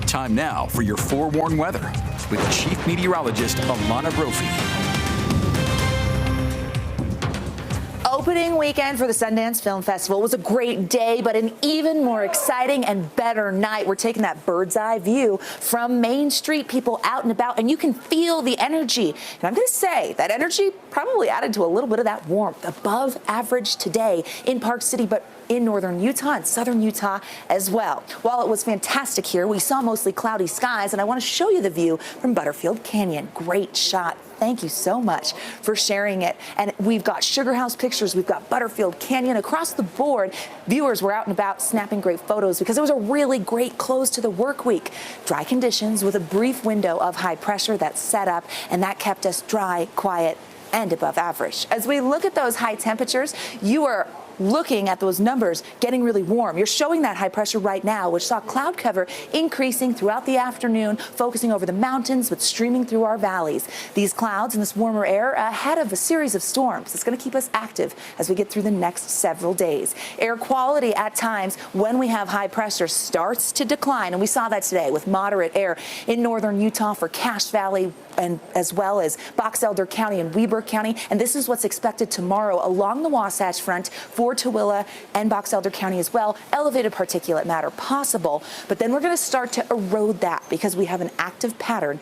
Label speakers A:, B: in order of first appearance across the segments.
A: Time now for your forewarned weather with Chief Meteorologist Alana Brophy.
B: Opening weekend for the Sundance Film Festival was a great day, but an even more exciting and better night. We're taking that bird's eye view from Main Street, people out and about, and you can feel the energy. And I'm going to say that energy probably added to a little bit of that warmth, above average today in Park City, but in northern Utah and southern Utah as well. While it was fantastic here, we saw mostly cloudy skies, and I want to show you the view from Butterfield Canyon. Great shot. Thank you so much for sharing it. And we've got Sugar House pictures. We've got Butterfield Canyon across the board. Viewers were out and about snapping great photos because it was a really great close to the work week. Dry conditions with a brief window of high pressure that set up, and that kept us dry, quiet, and above average. As we look at those high temperatures, you are looking at those numbers getting really warm. You're showing that high pressure right now, which saw cloud cover increasing throughout the afternoon, focusing over the mountains but streaming through our valleys. These clouds and this warmer air ahead of a series of storms. It's going to keep us active as we get through the next several days. Air quality at times when we have high pressure starts to decline, and we saw that today with moderate air in northern Utah for Cache Valley and as well as Box Elder County and Weber County. And this is what's expected tomorrow along the Wasatch Front for Tooele and Box Elder County as well. Elevated particulate matter possible, but then we're going to start to erode that because we have an active pattern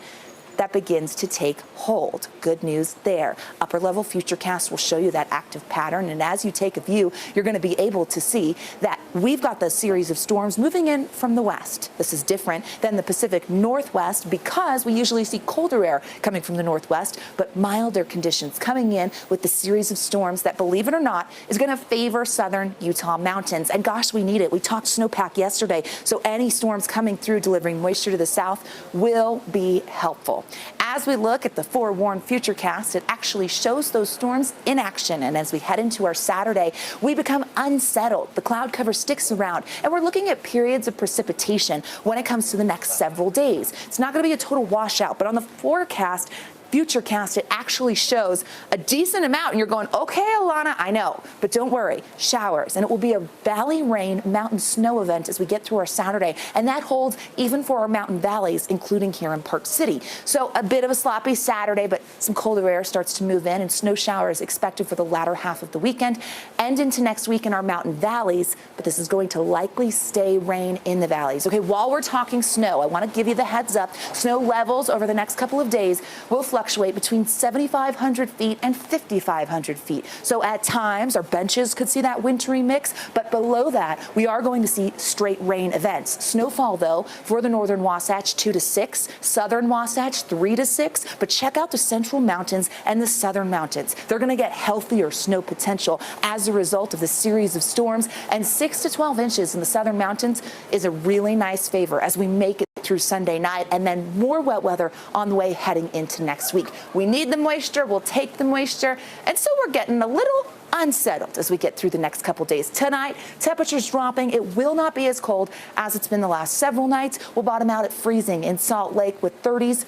B: that begins to take hold. Good news there. Upper level Futurecast will show you that active pattern, and as you take a view, you're going to be able to see that we've got the series of storms moving in from the west. This is different than the Pacific Northwest because we usually see colder air coming from the northwest, but milder conditions coming in with the series of storms that, believe it or not, is going to favor southern Utah mountains. And gosh, we need it. We talked snowpack yesterday, so any storms coming through delivering moisture to the south will be helpful. As we look at the forewarned Futurecast, it actually shows those storms in action. And as we head into our Saturday, we become unsettled. The cloud cover sticks around, and we're looking at periods of precipitation when it comes to the next several days. It's not going to be a total washout, but on the forecast, Futurecast, it actually shows a decent amount, and you're going, okay, Alana, I know, but don't worry, showers, and it will be a valley rain mountain snow event as we get through our Saturday, and that holds even for our mountain valleys, including here in Park City. So a bit of a sloppy Saturday, but some colder air starts to move in, and snow showers expected for the latter half of the weekend and into next week in our mountain valleys, but this is going to likely stay rain in the valleys. Okay, while we're talking snow, I want to give you the heads up. Snow levels over the next couple of days will fluctuate between 7,500 feet and 5,500 feet. So at times our benches could see that wintry mix, but below that we are going to see straight rain events. Snowfall though for the northern Wasatch 2 to 6, southern Wasatch 3 to 6, but check out the central mountains and the southern mountains. They're going to get healthier snow potential as a result of the series of storms, and 6 to 12 inches in the southern mountains is a really nice favor as we make it through Sunday night, and then more wet weather on the way heading into next week. We need the moisture, we'll take the moisture, and so we're getting a little unsettled as we get through the next couple days. Tonight, temperatures dropping. It will not be as cold as it's been the last several nights. We'll bottom out at freezing in Salt Lake with 30s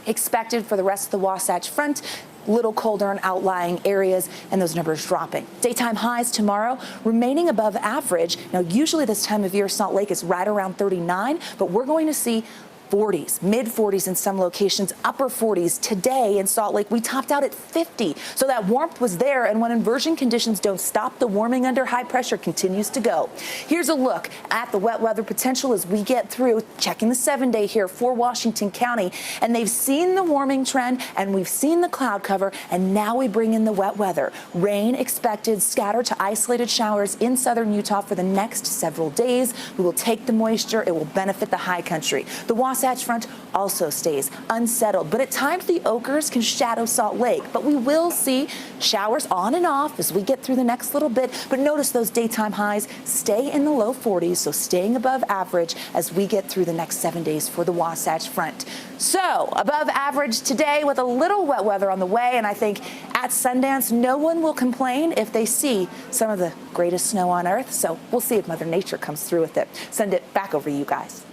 B: expected for the rest of the Wasatch Front. Little colder in outlying areas, and those numbers dropping. Daytime highs tomorrow remaining above average. Now, usually this time of year, Salt Lake is right around 39, but we're going to see 40s, mid 40s in some locations, upper 40s. Today in Salt Lake, we topped out at 50. So that warmth was there, and when inversion conditions don't stop, the warming under high pressure continues to go. Here's a look at the wet weather potential as we get through, checking the 7-day here for Washington County, and they've seen the warming trend, and we've seen the cloud cover, and now we bring in the wet weather. Rain expected, scattered to isolated showers in southern Utah for the next several days. We will take the moisture. It will benefit the high country. The Wasatch Front also stays unsettled, but at times the Oakers can shadow Salt Lake. But we will see showers on and off as we get through the next little bit. But notice those daytime highs stay in the low 40s, so staying above average as we get through the next 7 days for the Wasatch Front. So above average today with a little wet weather on the way, and I think at Sundance no one will complain if they see some of the greatest snow on earth. So we'll see if Mother Nature comes through with it. Send it back over to you guys.